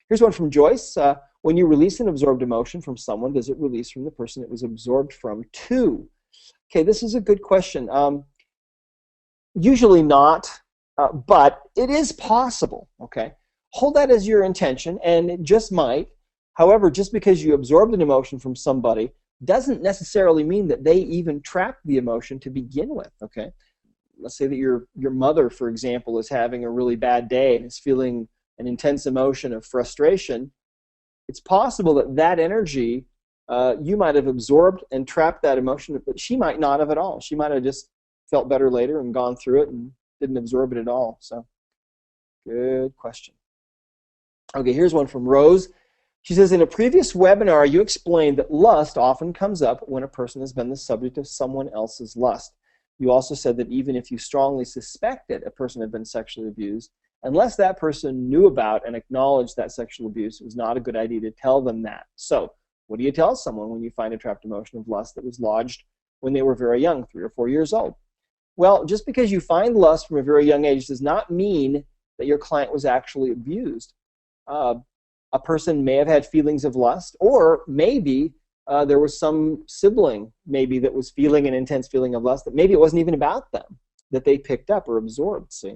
Here's one from Joyce. When you release an absorbed emotion from someone, does it release from the person it was absorbed from too? Okay, this is a good question. Usually not, but it is possible, okay? Hold that as your intention, and it just might. However, just because you absorbed an emotion from somebody doesn't necessarily mean that they even trapped the emotion to begin with, okay? Let's say that your mother, for example, is having a really bad day and is feeling an intense emotion of frustration. It's possible that that energy, you might have absorbed and trapped that emotion, but she might not have at all. She might have just felt better later and gone through it and didn't absorb it at all. So, good question. Okay, here's one from Rose. She says, in a previous webinar, you explained that lust often comes up when a person has been the subject of someone else's lust. You also said that even if you strongly suspected a person had been sexually abused, unless that person knew about and acknowledged that sexual abuse, it was not a good idea to tell them that. So, what do you tell someone when you find a trapped emotion of lust that was lodged when they were very young, 3 or 4 years old? Well, just because you find lust from a very young age does not mean that your client was actually abused. A person may have had feelings of lust, or maybe there was some sibling maybe that was feeling an intense feeling of lust that maybe it wasn't even about them, that they picked up or absorbed, see.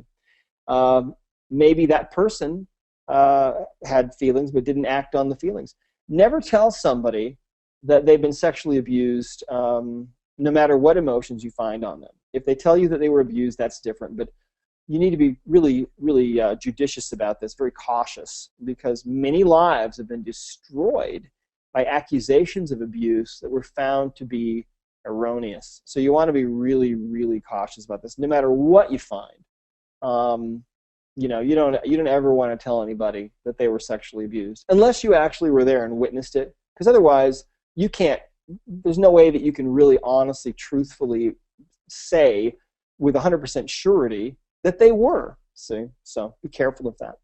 Maybe that person had feelings but didn't act on the feelings. Never tell somebody that they've been sexually abused, no matter what emotions you find on them. If they tell you that they were abused, that's different, but you need to be really, really judicious about this, very cautious, because many lives have been destroyed by accusations of abuse that were found to be erroneous. So you want to be really, really cautious about this, no matter what you find. You know, you don't ever want to tell anybody that they were sexually abused, unless you actually were there and witnessed it, because otherwise you can't. There's no way that you can really, honestly, truthfully say with 100% surety that they were. See, so be careful of that.